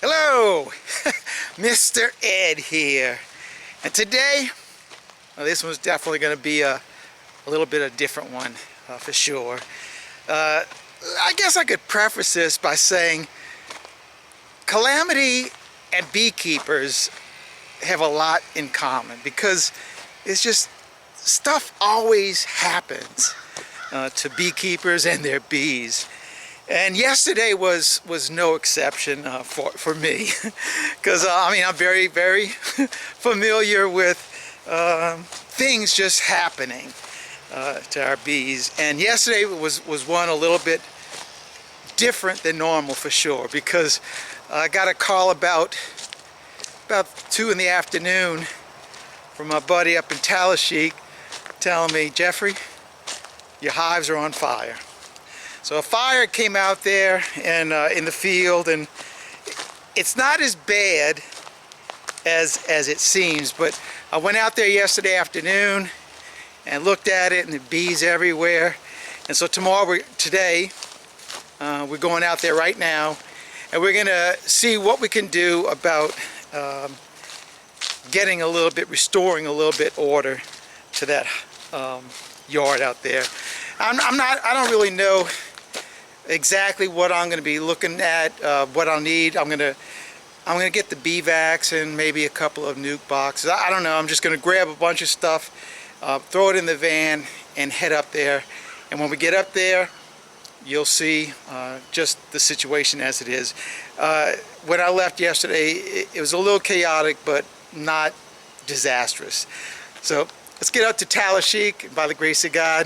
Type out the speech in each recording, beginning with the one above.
Hello, Mr. Ed here, and today, well, this one's definitely going to be a little bit of a different one for sure. I guess I could preface this by saying calamity and beekeepers have a lot in common because it's just stuff always happens to beekeepers and their bees. And yesterday was no exception for me, because I mean I'm very familiar with things just happening to our bees. And yesterday was one a little bit different than normal for sure, because I got a call about 2 in the afternoon from my buddy up in Talashik telling me, Jeffrey, your hives are on fire. So a fire came out there and in the field, and it's not as bad as it seems, but I went out there yesterday afternoon and looked at it, and the bees everywhere. And so today we're going out there right now, and we're gonna see what we can do about restoring a little bit order to that yard out there. I don't really know exactly what I'm going to be looking at, what I'll need. I'm going to get the bee vacs and maybe a couple of nuke boxes. I don't know. I'm just going to grab a bunch of stuff, throw it in the van, and head up there. And when we get up there, you'll see just the situation as it is. When I left yesterday, it was a little chaotic, but not disastrous. So let's get up to Talashik. By the grace of God,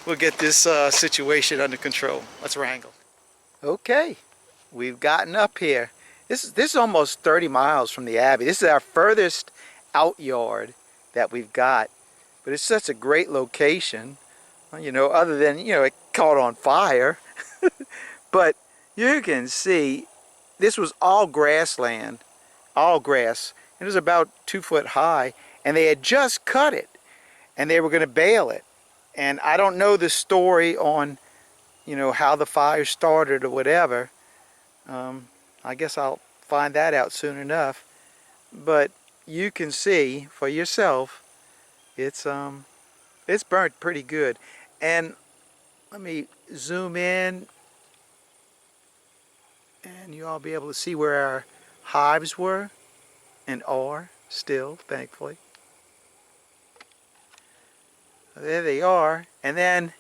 we'll get this situation under control. Let's wrangle. Okay, we've gotten up here. This is almost 30 miles from the Abbey. This is our furthest out yard that we've got. But it's such a great location, you know, other than, you know, it caught on fire. But you can see this was all grassland, all grass. It was about 2 foot high, and they had just cut it, and they were going to bale it. And I don't know the story on, you know, how the fire started or whatever. I guess I'll find that out soon enough. But you can see for yourself, it's burnt pretty good. And let me zoom in, and you all be able to see where our hives were and are still, thankfully. There they are. And then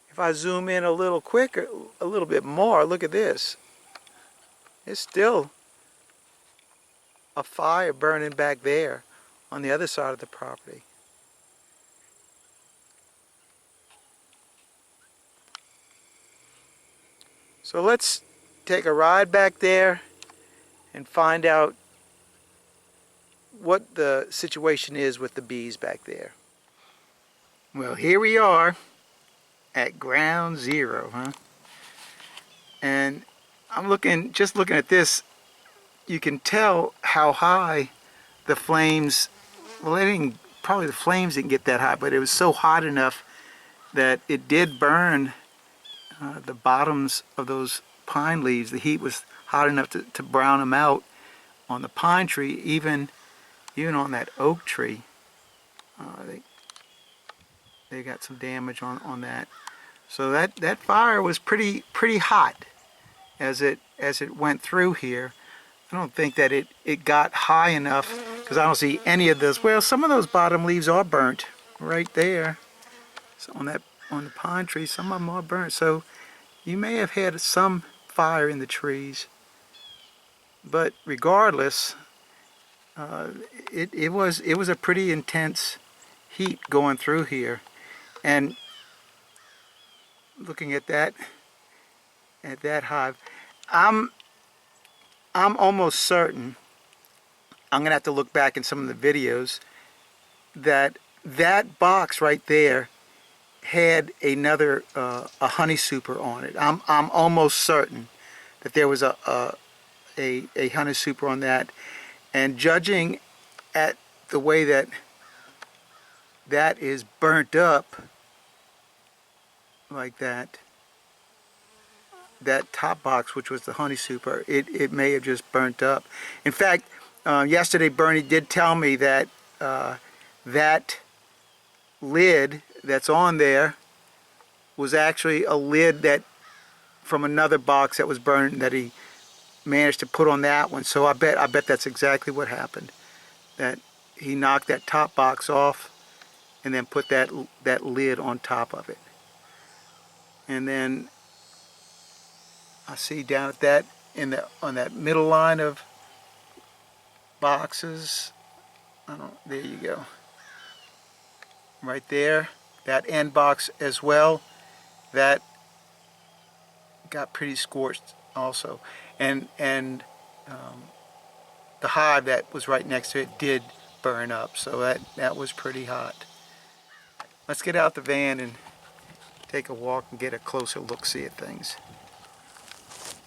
if I zoom in a little quicker, a little bit more, look at this. It's still a fire burning back there on the other side of the property. So let's take a ride back there and find out what the situation is with the bees back there. Well, here we are at ground zero, huh? And I'm just looking at this, you can tell how high the flames, well, probably the flames didn't get that high, but it was so hot enough that it did burn the bottoms of those pine leaves. The heat was hot enough to brown them out on the pine tree, even on that oak tree. They got some damage on that. So that fire was pretty hot as it went through here. I don't think that it got high enough, because I don't see any of this. Well, some of those bottom leaves are burnt right there. So on the pine tree, some of them are burnt. So you may have had some fire in the trees. But regardless, it was a pretty intense heat going through here. And looking at that hive, I'm almost certain, I'm gonna have to look back in some of the videos, that box right there had another a honey super on it. I'm almost certain that there was a honey super on that. And judging at the way that is burnt up like that, that top box, which was the honey super, it may have just burnt up. In fact, yesterday Bernie did tell me that that lid that's on there was actually a lid that from another box that was burned that he managed to put on that one. So I bet that's exactly what happened. That he knocked that top box off and then put that lid on top of it. And then I see down at that on that middle line of boxes. There you go. Right there, that end box as well. That got pretty scorched also, and the hive that was right next to it did burn up. So that was pretty hot. Let's get out the van and take a walk and get a closer look-see at things.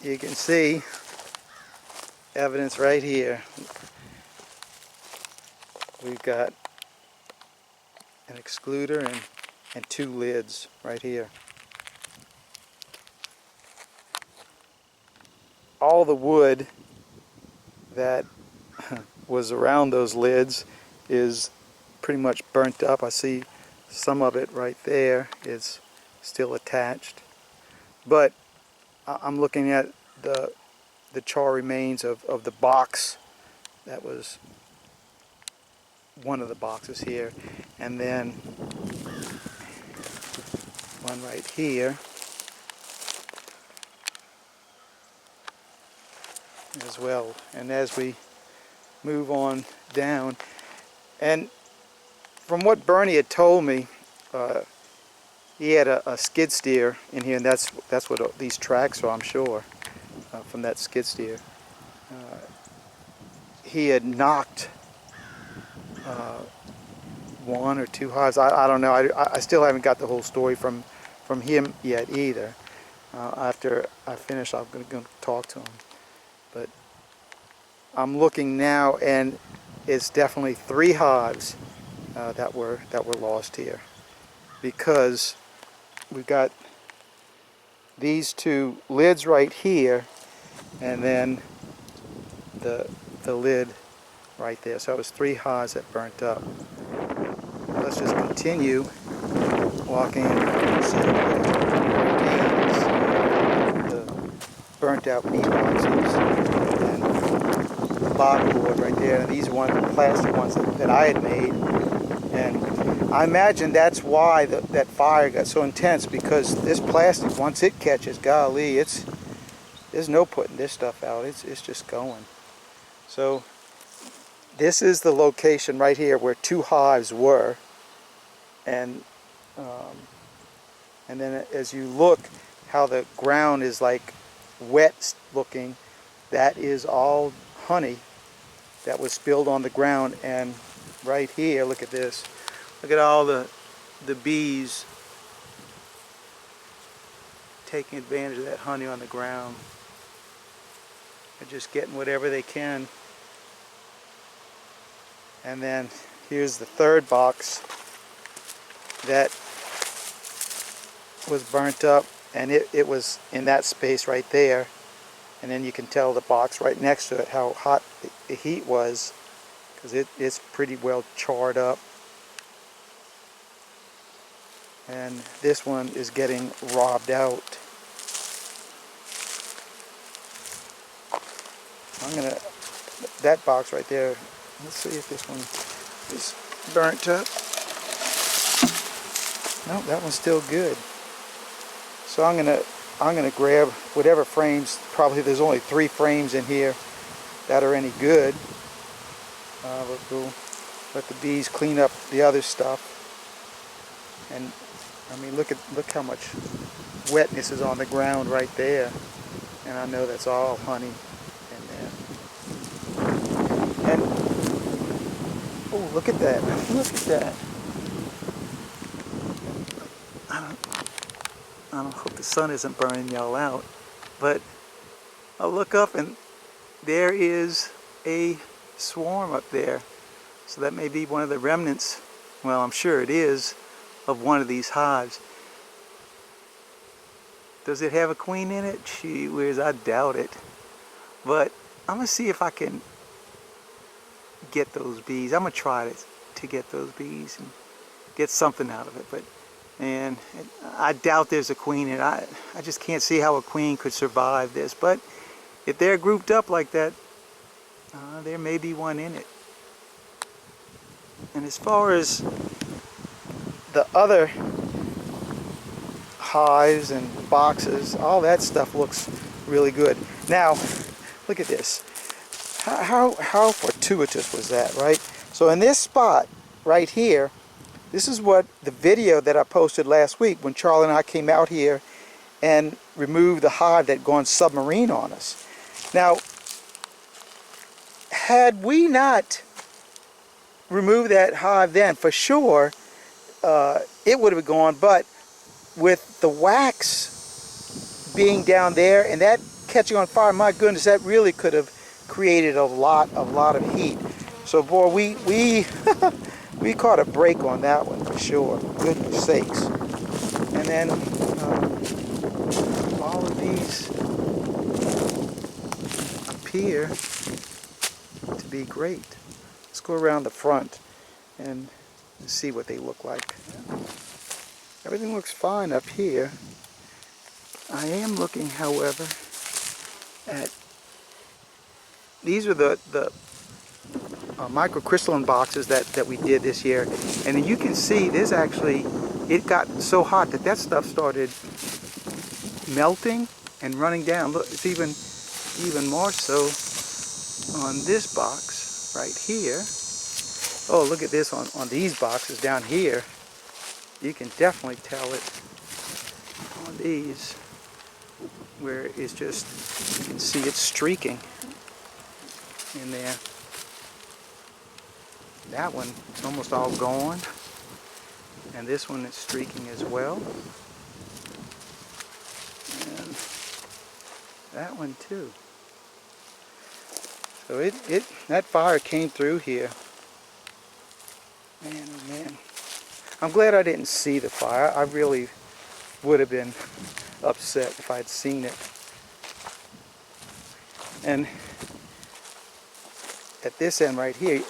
You can see evidence right here. We've got an excluder and two lids right here. All the wood that was around those lids is pretty much burnt up. I see some of it right there is still attached. But I'm looking at the char remains of the box that was one of the boxes here, and then one right here as well. And as we move on down, and from what Bernie had told me, he had a skid steer in here, and that's what these tracks are, I'm sure, from that skid steer. He had knocked one or two hives. I don't know. I still haven't got the whole story from him yet either. After I finish, I'm going to talk to him. But I'm looking now, and it's definitely 3 hives that were lost here, because we've got these 2 lids right here, and then the lid right there. So it was 3 hives that burnt up. Let's just continue walking and see the burnt out meat boxes and the bottom board right there. And these are the plastic ones that I had made. And I imagine that's why that fire got so intense, because this plastic, once it catches, golly, there's no putting this stuff out. It's just going. So this is the location right here where 2 hives were, and then as you look how the ground is like wet looking, that is all honey that was spilled on the ground. And right here, look at this. Look at all the bees taking advantage of that honey on the ground. They're just getting whatever they can. And then here's the 3rd box that was burnt up, and it was in that space right there. And then you can tell the box right next to it how hot the heat was, because it's pretty well charred up. And this one is getting robbed out. That box right there, let's see if this one is burnt up. No, that one's still good. So I'm gonna grab whatever frames. Probably there's only 3 frames in here that are any good. We'll let the bees clean up the other stuff. And I mean, look how much wetness is on the ground right there. And I know that's all honey in there. And oh, look at that! Look at that! I don't hope the sun isn't burning y'all out, but I'll look up and there is a swarm up there. So that may be one of the remnants, well, I'm sure it is, of one of these hives. Does it have a queen in it? Gee whiz, I doubt it. But I'm gonna see if I can get those bees. I'm gonna try to get those bees and get something out of it. But and I doubt there's a queen in it. I just can't see how a queen could survive this. But if they're grouped up like that, there may be one in it. And as far as the other hives and boxes, all that stuff looks really good. Now, look at this. How fortuitous was that, right? So in this spot right here, this is what the video that I posted last week when Charlie and I came out here and removed the hive that had gone submarine on us. Now, had we not removed that hive then, for sure, it would have gone, but with the wax being down there and that catching on fire, my goodness, that really could have created a lot of heat. So boy, we we caught a break on that one for sure. Goodness sakes. And then all of these appear to be great. Let's go around the front and see what they look like. Everything looks fine up here. I am looking, however, at these are the microcrystalline boxes that we did this year, and you can see there's actually, it got so hot that stuff started melting and running down. Look, it's even more so on this box right here. Oh, look at this on these boxes down here. You can definitely tell it on these where it's just, you can see it streaking in there. That one is almost all gone, and this one is streaking as well, and that one too. So that fire came through here. Man, oh man. I'm glad I didn't see the fire. I really would have been upset if I had seen it. And at this end right here,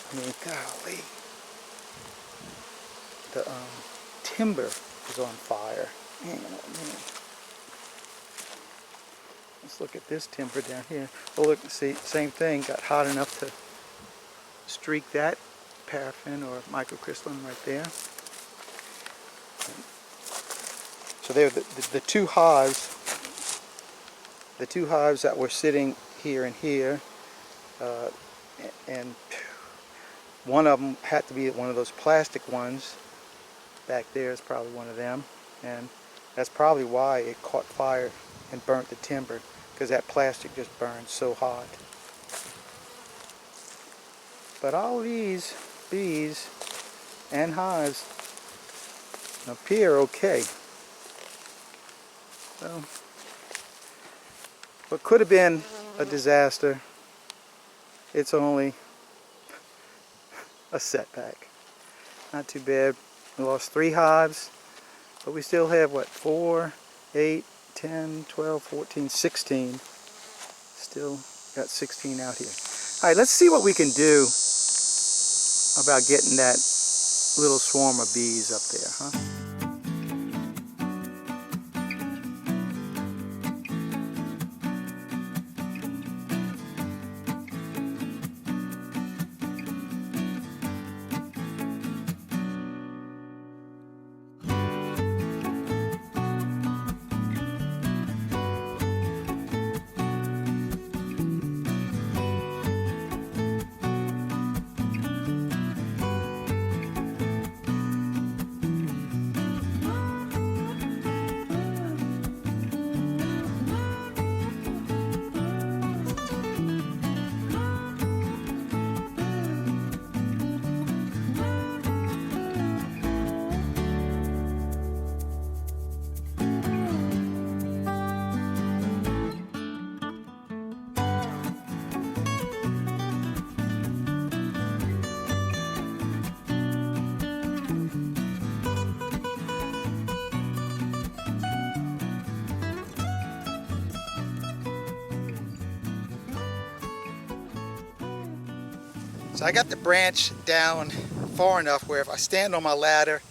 I mean, golly, the timber is on fire. Man, oh man. Let's look at this timber down here. Oh look, see, same thing, got hot enough to streak that paraffin or microcrystalline right there. So there, the two hives that were sitting here and here, and one of them had to be one of those plastic ones. Back there is probably one of them, and that's probably why it caught fire and burnt the timber, because that plastic just burned so hot. But all these bees and hives appear okay. So, what could have been a disaster, it's only a setback. Not too bad. We lost 3 hives, but we still have, what, 4, 8, 10, 12, 14, 16. Still got 16 out here. All right, let's see what we can do about getting that little swarm of bees up there, huh? So I got the branch down far enough where if I stand on my ladder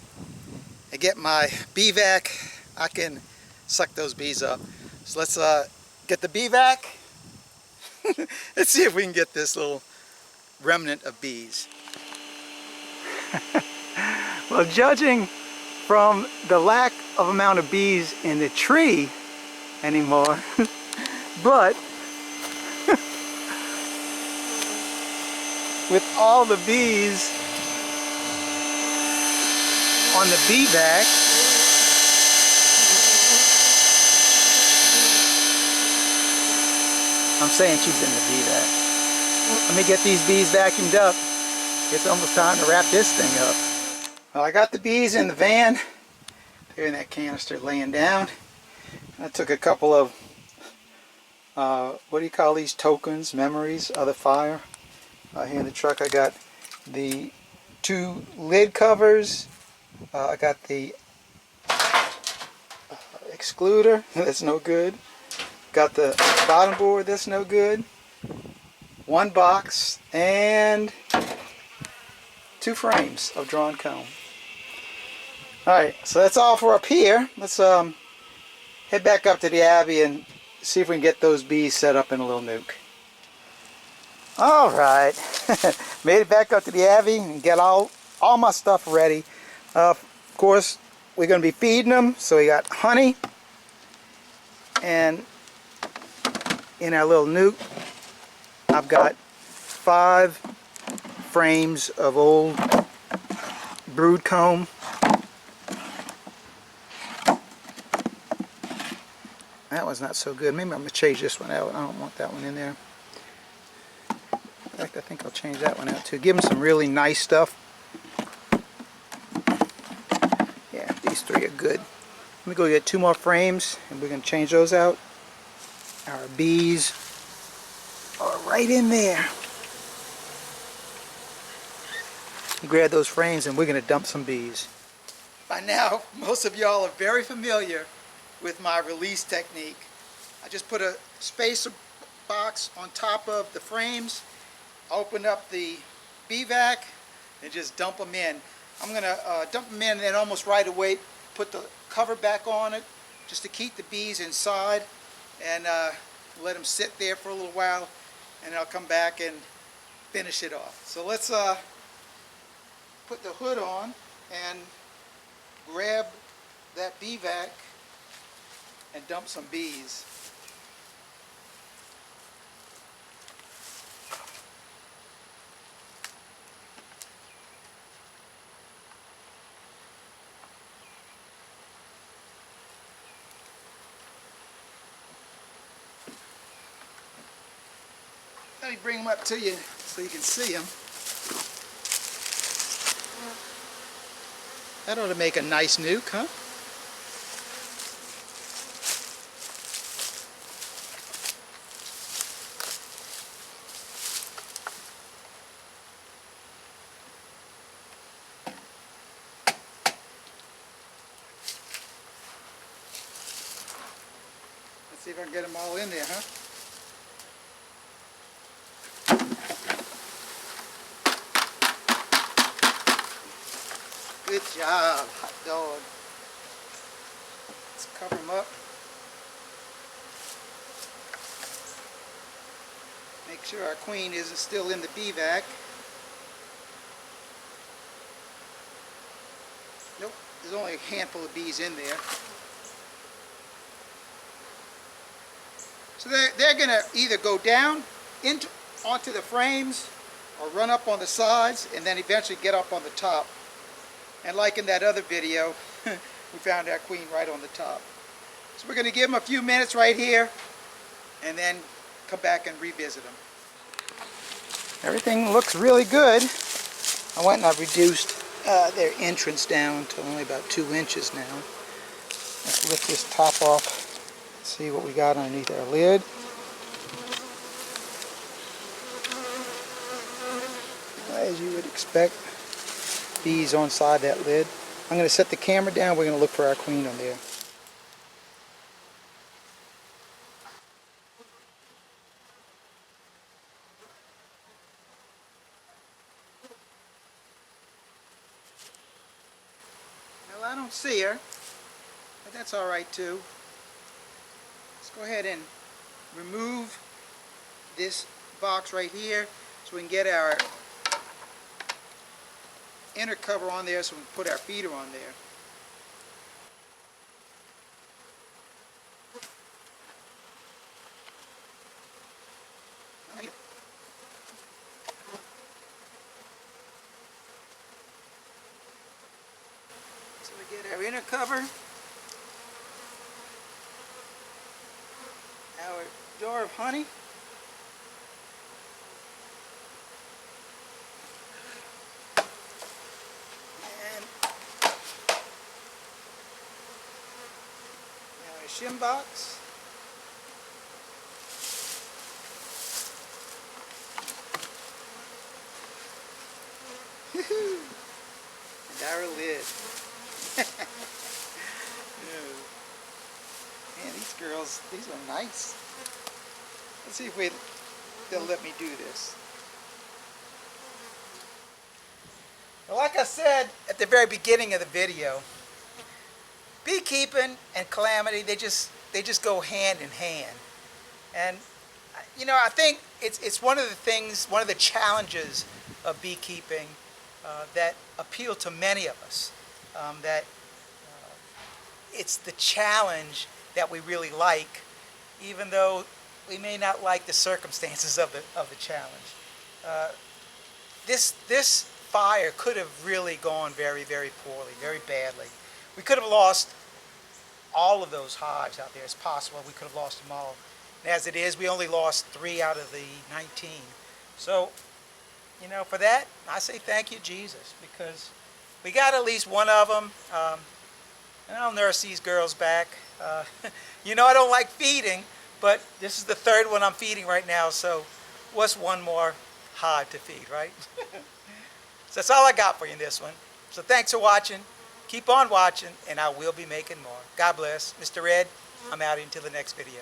and get my bee vac, I can suck those bees up. So let's get the bee vac. Let's see if we can get this little remnant of bees. Well, judging from the lack of amount of bees in the tree anymore, but with all the bees on the bee vac, I'm saying she's in the bee vac. Let me get these bees vacuumed up. It's almost time to wrap this thing up. Well, I got the bees in the van. They're in that canister laying down. I took a couple of, what do you call these, tokens, memories of the fire. Here in the truck I got the 2 lid covers. I got the excluder, that's no good. Got the bottom board, that's no good. 1 box and 2 frames of drawn comb. Alright, so that's all for up here. Let's head back up to the Abbey and see if we can get those bees set up in a little nuke. Alright, made it back up to the Abbey and get all my stuff ready. Of course, we're going to be feeding them, so we got honey. And in our little nuke, I've got 5 frames of old brood comb. That one's not so good. Maybe I'm going to change this one out. I don't want that one in there. In fact, I think I'll change that one out too. Give them some really nice stuff. Yeah, these 3 are good. Let me go get 2 more frames and we're going to change those out. Our bees are right in there. Grab those frames and we're going to dump some bees. By now, most of y'all are very familiar with my release technique. I just put a spacer box on top of the frames, open up the bee vac, and just dump them in. I'm going to dump them in and then almost right away put the cover back on it just to keep the bees inside and let them sit there for a little while, and I'll come back and finish it off. So let's put the hood on and grab that bee vac and dump some bees. Let me bring them up to you so you can see them. That ought to make a nice nuke, huh? Let's see if I can get them all in there, huh? Good job, hot dog. Let's cover them up. Make sure our queen isn't still in the bee vac. Nope, there's only a handful of bees in there. So they're going to either go down onto the frames or run up on the sides and then eventually get up on the top. And like in that other video, we found our queen right on the top. So we're going to give them a few minutes right here and then come back and revisit them. Everything looks really good. I went and I reduced their entrance down to only about 2 inches now. Let's lift this top off. See what we got underneath our lid. As you would expect, bees on side that lid. I'm going to set the camera down. We're going to look for our queen on there. don't see her, but that's all right too. Let's go ahead and remove this box right here so we can get our inner cover on there so we can put our feeder on there. So we get our inner cover, our jar of honey, and our shim box. And our lid. Man, these girls, these are nice. Let's see if they'll let me do this. Well, like I said at the very beginning of the video, beekeeping and calamity, they just go hand in hand. And you know, I think it's one of the things, one of the challenges of beekeeping that appeal to many of us. It's the challenge that we really like, even though we may not like the circumstances of the challenge. This fire could have really gone very, very poorly, very badly. We could have lost all of those hives out there. It's possible we could have lost them all. And as it is, we only lost 3 out of the 19. So, you know, for that, I say thank you, Jesus, because we got at least one of them. And I'll nurse these girls back. You know, I don't like feeding, but this is the 3rd one I'm feeding right now, so what's one more hive to feed, right? So that's all I got for you in this one. So thanks for watching. Keep on watching, and I will be making more. God bless. Mr. Red, I'm out until the next video.